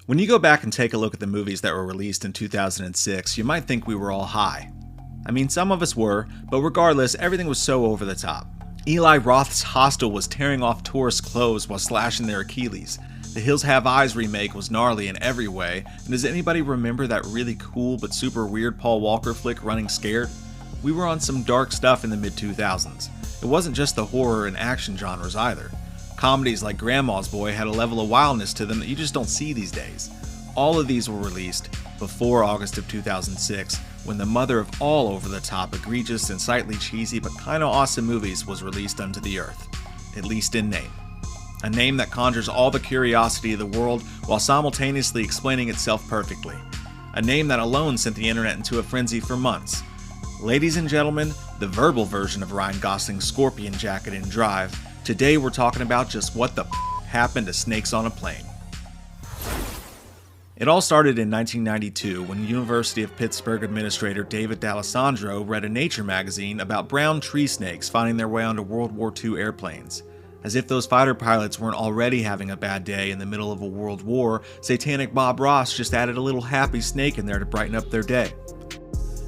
When you go back and take a look at the movies that were released in 2006, you might think we were all high. I mean, some of us were, but regardless, everything was so over the top. Eli Roth's Hostel was tearing off tourists' clothes while slashing their Achilles. The Hills Have Eyes remake was gnarly in every way, and does anybody remember that really cool but super weird Paul Walker flick Running Scared? We were on some dark stuff in the mid-2000s. It wasn't just the horror and action genres either. Comedies like Grandma's Boy had a level of wildness to them that you just don't see these days. All of these were released before August of 2006, when the mother of all over-the-top, egregious, and slightly cheesy but kinda awesome movies was released unto the earth, at least in name. A name that conjures all the curiosity of the world while simultaneously explaining itself perfectly. A name that alone sent the internet into a frenzy for months. Ladies and gentlemen, the verbal version of Ryan Gosling's Scorpion Jacket in Drive. Today we're talking about just what the happened to Snakes on a Plane. It all started in 1992 when University of Pittsburgh administrator David D'Alessandro read a Nature magazine about brown tree snakes finding their way onto World War II airplanes. As if those fighter pilots weren't already having a bad day in the middle of a world war, satanic Bob Ross just added a little happy snake in there to brighten up their day.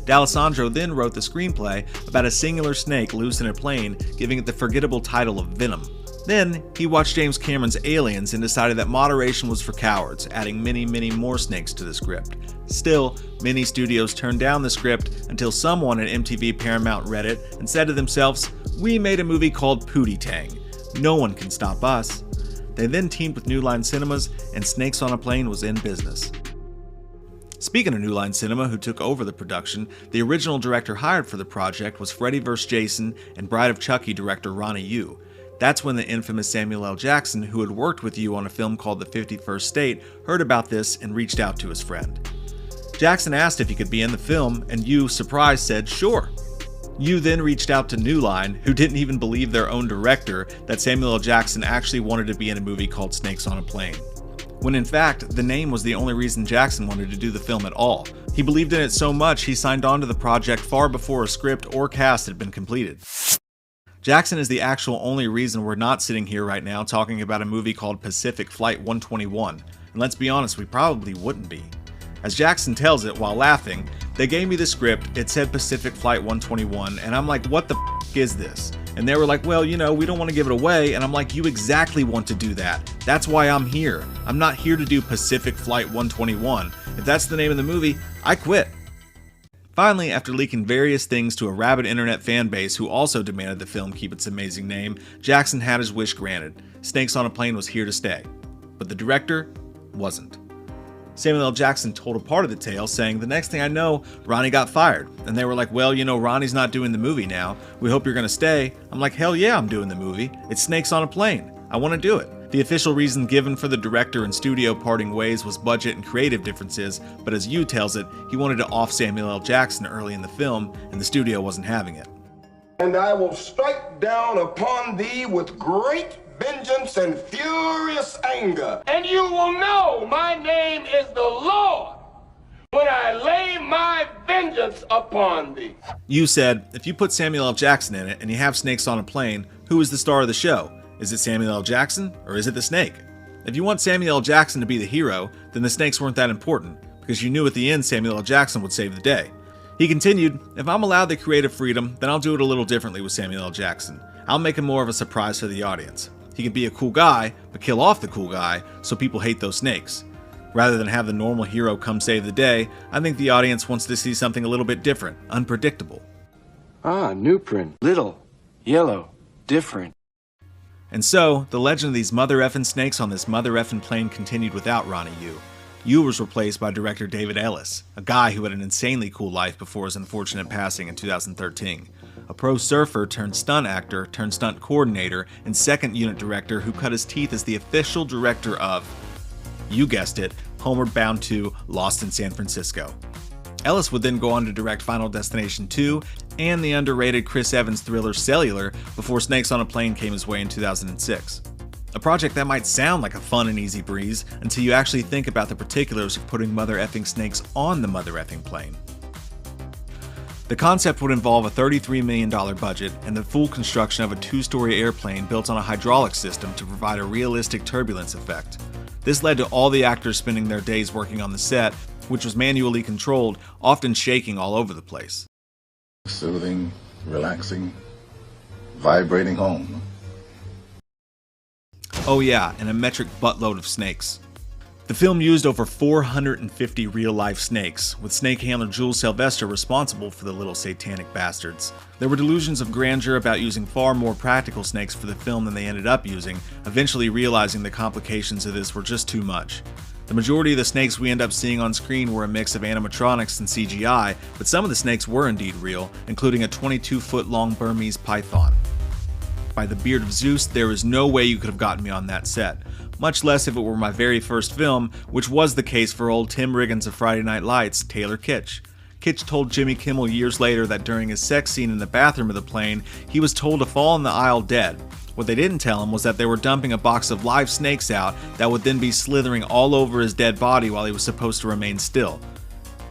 D'Alessandro then wrote the screenplay about a singular snake loose in a plane, giving it the forgettable title of Venom. Then, he watched James Cameron's Aliens and decided that moderation was for cowards, adding many more snakes to the script. Still, many studios turned down the script until someone at MTV Paramount read it and said to themselves, "We made a movie called Pootie Tang. No one can stop us." They then teamed with New Line Cinemas, and Snakes on a Plane was in business. Speaking of New Line Cinema, who took over the production, the original director hired for the project was Freddy vs. Jason and Bride of Chucky director Ronnie Yu. That's when the infamous Samuel L. Jackson, who had worked with Yu on a film called The 51st State, heard about this and reached out to his friend. Jackson asked if he could be in the film, and Yu, surprised, said sure. Yu then reached out to New Line, who didn't even believe their own director that Samuel L. Jackson actually wanted to be in a movie called Snakes on a Plane. When in fact, the name was the only reason Jackson wanted to do the film at all. He believed in it so much he signed on to the project far before a script or cast had been completed. Jackson is the actual only reason we're not sitting here right now talking about a movie called Pacific Flight 121, and let's be honest, we probably wouldn't be. As Jackson tells it while laughing, "They gave me the script, it said Pacific Flight 121, and I'm like, what the is this?" And they were like, "Well, we don't want to give it away," and I'm like, "You exactly want to do that. That's why I'm here. I'm not here to do Pacific Flight 121. If that's the name of the movie, I quit." Finally, after leaking various things to a rabid internet fan base who also demanded the film keep its amazing name, Jackson had his wish granted. Snakes on a Plane was here to stay. But the director wasn't. Samuel L. Jackson told a part of the tale, saying, "The next thing I know, Ronnie got fired." And they were like, "Well, Ronnie's not doing the movie now. We hope you're going to stay." I'm like, "Hell yeah, I'm doing the movie. It's Snakes on a Plane. I want to do it." The official reason given for the director and studio parting ways was budget and creative differences, but as Yu tells it, he wanted to off Samuel L. Jackson early in the film, and the studio wasn't having it. "And I will strike down upon thee with great vengeance and furious anger. And you will know my name is the Lord when I lay my vengeance upon thee." Yu said, "If you put Samuel L. Jackson in it and you have Snakes on a Plane, who is the star of the show? Is it Samuel L. Jackson or is it the snake? If you want Samuel L. Jackson to be the hero, then the snakes weren't that important, because you knew at the end Samuel L. Jackson would save the day." He continued, "If I'm allowed the creative freedom, then I'll do it a little differently with Samuel L. Jackson. I'll make him more of a surprise for the audience. He can be a cool guy, but kill off the cool guy, so people hate those snakes. Rather than have the normal hero come save the day, I think the audience wants to see something a little bit different, unpredictable." Ah, new print. Little, yellow, different. And so, the legend of these mother effing snakes on this mother effing plane continued without Ronnie Yu. Yu was replaced by director David Ellis, a guy who had an insanely cool life before his unfortunate passing in 2013. A pro surfer turned stunt actor turned stunt coordinator and second unit director who cut his teeth as the official director of, you guessed it, Homeward Bound 2: Lost in San Francisco. Ellis would then go on to direct Final Destination 2 and the underrated Chris Evans thriller Cellular before Snakes on a Plane came his way in 2006. A project that might sound like a fun and easy breeze until you actually think about the particulars of putting mother effing snakes on the mother effing plane. The concept would involve a $33 million budget and the full construction of a two-story airplane built on a hydraulic system to provide a realistic turbulence effect. This led to all the actors spending their days working on the set, which was manually controlled, often shaking all over the place. Soothing, relaxing, vibrating home. Oh yeah, and a metric buttload of snakes. The film used over 450 real-life snakes, with snake handler Jules Sylvester responsible for the little satanic bastards. There were delusions of grandeur about using far more practical snakes for the film than they ended up using, eventually realizing the complications of this were just too much. The majority of the snakes we end up seeing on screen were a mix of animatronics and CGI, but some of the snakes were indeed real, including a 22-foot-long Burmese python. By the beard of Zeus, there is no way you could have gotten me on that set, much less if it were my very first film, which was the case for old Tim Riggins of Friday Night Lights, Taylor Kitsch. Kitsch told Jimmy Kimmel years later that during his sex scene in the bathroom of the plane, he was told to fall in the aisle dead. What they didn't tell him was that they were dumping a box of live snakes out that would then be slithering all over his dead body while he was supposed to remain still.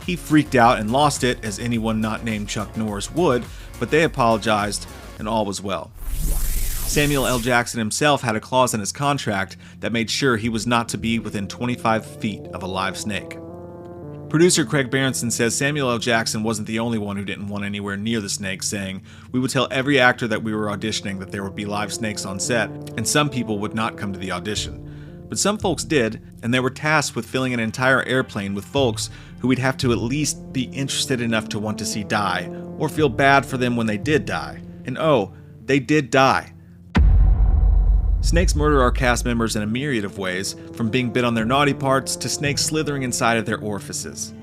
He freaked out and lost it, as anyone not named Chuck Norris would, but they apologized and all was well. Samuel L. Jackson himself had a clause in his contract that made sure he was not to be within 25 feet of a live snake. Producer Craig Berenson says Samuel L. Jackson wasn't the only one who didn't want anywhere near the snake, saying, "We would tell every actor that we were auditioning that there would be live snakes on set, and some people would not come to the audition. But some folks did, and they were tasked with filling an entire airplane with folks who we'd have to at least be interested enough to want to see die, or feel bad for them when they did die. And oh, they did die." Snakes murder our cast members in a myriad of ways, from being bit on their naughty parts to snakes slithering inside of their orifices.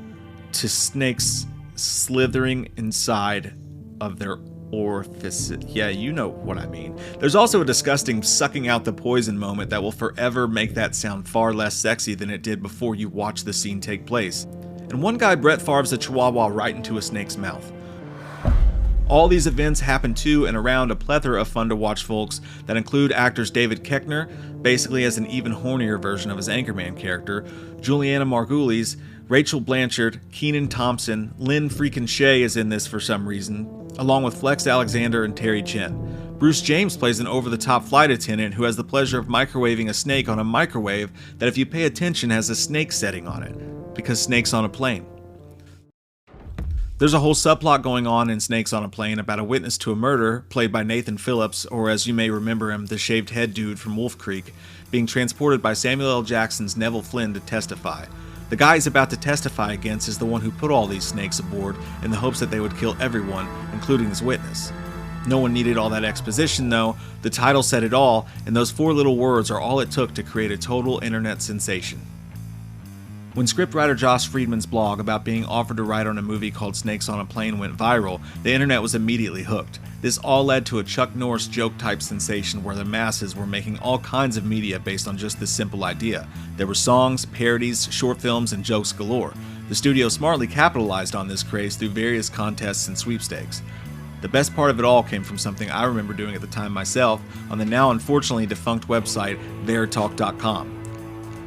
Yeah, you know what I mean. There's also a disgusting sucking out the poison moment that will forever make that sound far less sexy than it did before you watch the scene take place. And one guy Brett Favre's a chihuahua right into a snake's mouth. All these events happen to and around a plethora of fun-to-watch folks that include actors David Koechner, basically as an even hornier version of his Anchorman character, Juliana Margulies, Rachel Blanchard, Kenan Thompson, Lynn freaking Shay is in this for some reason, along with Flex Alexander and Terry Chen. Bruce James plays an over-the-top flight attendant who has the pleasure of microwaving a snake on a microwave that, if you pay attention, has a snake setting on it, because Snakes on a Plane. There's a whole subplot going on in Snakes on a Plane about a witness to a murder, played by Nathan Phillips, or as you may remember him, the shaved head dude from Wolf Creek, being transported by Samuel L. Jackson's Neville Flynn to testify. The guy he's about to testify against is the one who put all these snakes aboard in the hopes that they would kill everyone, including his witness. No one needed all that exposition though, the title said it all, and those 4 little words are all it took to create a total internet sensation. When scriptwriter Josh Friedman's blog about being offered to write on a movie called Snakes on a Plane went viral, the internet was immediately hooked. This all led to a Chuck Norris joke-type sensation where the masses were making all kinds of media based on just this simple idea. There were songs, parodies, short films, and jokes galore. The studio smartly capitalized on this craze through various contests and sweepstakes. The best part of it all came from something I remember doing at the time myself on the now unfortunately defunct website Veritalk.com.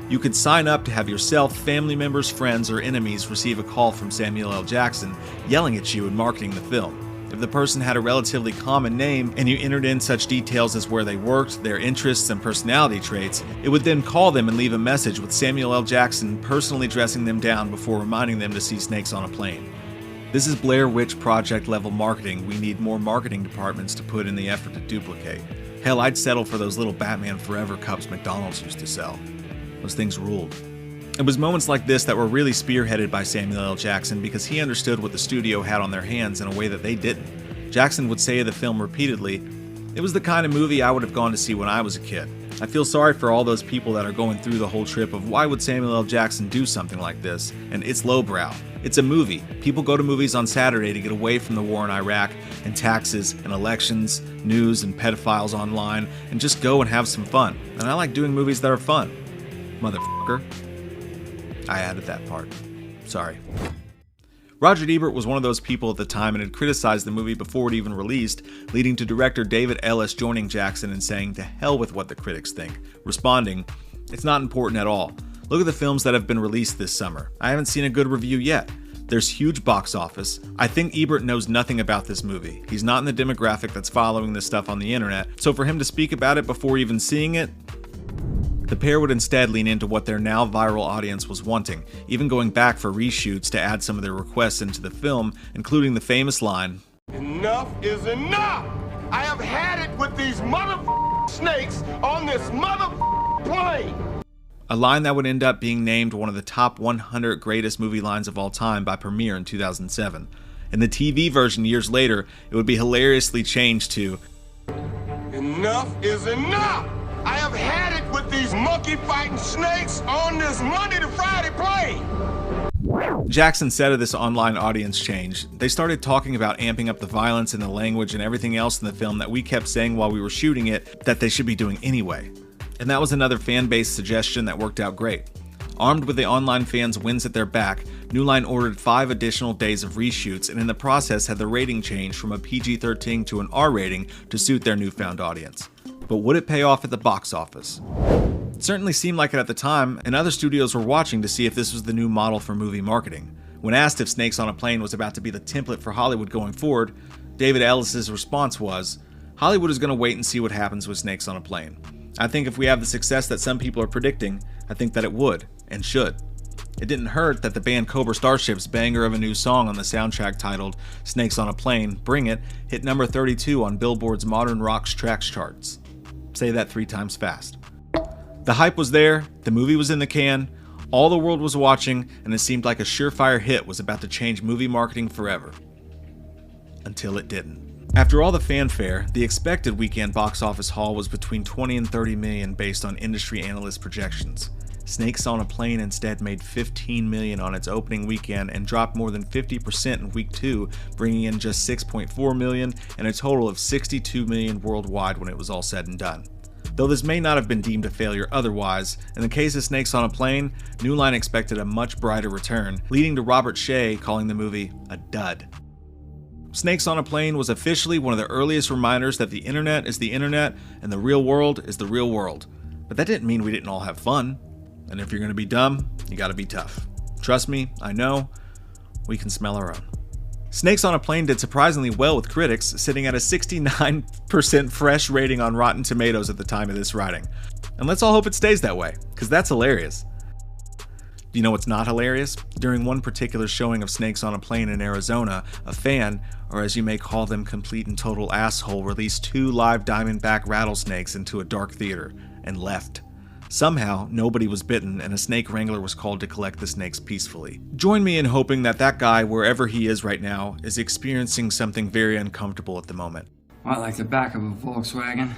You could sign up to have yourself, family members, friends, or enemies receive a call from Samuel L. Jackson yelling at you and marketing the film. If the person had a relatively common name and you entered in such details as where they worked, their interests, and personality traits, it would then call them and leave a message with Samuel L. Jackson personally dressing them down before reminding them to see Snakes on a Plane. This is Blair Witch Project level marketing we need more marketing departments to put in the effort to duplicate. Hell, I'd settle for those little Batman Forever cups McDonald's used to sell. Those things ruled. It was moments like this that were really spearheaded by Samuel L. Jackson because he understood what the studio had on their hands in a way that they didn't. Jackson would say of the film repeatedly, "It was the kind of movie I would have gone to see when I was a kid. I feel sorry for all those people that are going through the whole trip of why would Samuel L. Jackson do something like this, and it's lowbrow. It's a movie. People go to movies on Saturday to get away from the war in Iraq, and taxes, and elections, news, and pedophiles online, and just go and have some fun. And I like doing movies that are fun. Motherfucker." I added that part. Sorry. Roger Ebert was one of those people at the time and had criticized the movie before it even released, leading to director David Ellis joining Jackson and saying to hell with what the critics think, responding, "It's not important at all. Look at the films that have been released this summer. I haven't seen a good review yet. There's huge box office. I think Ebert knows nothing about this movie. He's not in the demographic that's following this stuff on the internet, so for him to speak about it before even seeing it, The pair would instead lean into what their now viral audience was wanting, even going back for reshoots to add some of their requests into the film, including the famous line, "Enough is enough! I have had it with these snakes on this plane!" a line that would end up being named one of the top 100 greatest movie lines of all time by Premiere in 2007. In the TV version years later, it would be hilariously changed to, "Enough is enough! I have had it with these monkey-fighting snakes on this Monday to Friday plane!" Jackson said of this online audience change, "They started talking about amping up the violence and the language and everything else in the film that we kept saying while we were shooting it that they should be doing anyway." And that was another fan-based suggestion that worked out great. Armed with the online fans' wins at their back, New Line ordered 5 additional days of reshoots and in the process had the rating change from a PG-13 to an R rating to suit their newfound audience. But would it pay off at the box office? It certainly seemed like it at the time, and other studios were watching to see if this was the new model for movie marketing. When asked if Snakes on a Plane was about to be the template for Hollywood going forward, David Ellis' response was, "Hollywood is going to wait and see what happens with Snakes on a Plane. I think if we have the success that some people are predicting, I think that it would, and should." It didn't hurt that the band Cobra Starship's banger of a new song on the soundtrack titled Snakes on a Plane, Bring It, hit number 32 on Billboard's Modern Rock's Tracks charts. Say that 3 times fast. The hype was there, the movie was in the can, all the world was watching, and it seemed like a surefire hit was about to change movie marketing forever. Until it didn't. After all the fanfare, the expected weekend box office haul was between 20 and 30 million based on industry analyst projections. Snakes on a Plane instead made 15 million on its opening weekend and dropped more than 50% in week 2, bringing in just 6.4 million and a total of 62 million worldwide when it was all said and done. Though this may not have been deemed a failure otherwise, in the case of Snakes on a Plane, New Line expected a much brighter return, leading to Robert Shea calling the movie a dud. Snakes on a Plane was officially one of the earliest reminders that the internet is the internet and the real world is the real world. But that didn't mean we didn't all have fun. And if you're going to be dumb, you gotta be tough. Trust me, I know, we can smell our own. Snakes on a Plane did surprisingly well with critics, sitting at a 69% fresh rating on Rotten Tomatoes at the time of this writing. And let's all hope it stays that way, because that's hilarious. Do you know what's not hilarious? During one particular showing of Snakes on a Plane in Arizona, a fan, or as you may call them, complete and total asshole, released 2 live diamondback rattlesnakes into a dark theater, and left. Somehow, nobody was bitten, and a snake wrangler was called to collect the snakes peacefully. Join me in hoping that that guy, wherever he is right now, is experiencing something very uncomfortable at the moment. I like the back of a Volkswagen.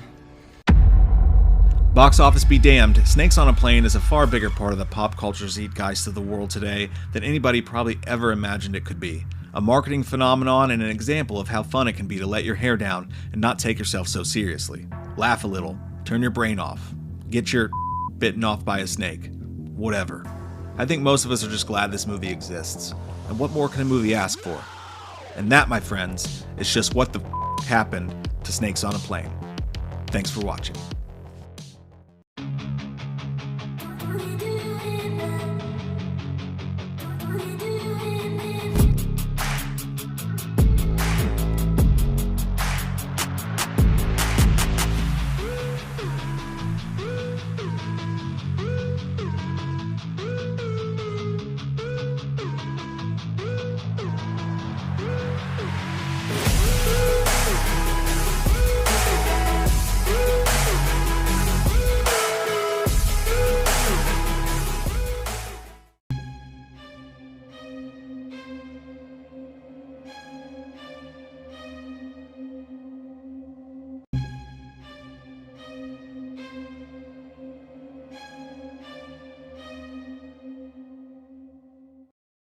Box office be damned, Snakes on a Plane is a far bigger part of the pop culture zeitgeist of the world today than anybody probably ever imagined it could be. A marketing phenomenon and an example of how fun it can be to let your hair down and not take yourself so seriously. Laugh a little, turn your brain off, get your bitten off by a snake, whatever. I think most of us are just glad this movie exists. And what more can a movie ask for? And that, my friends, is just what the happened to Snakes on a Plane. Thanks for watching.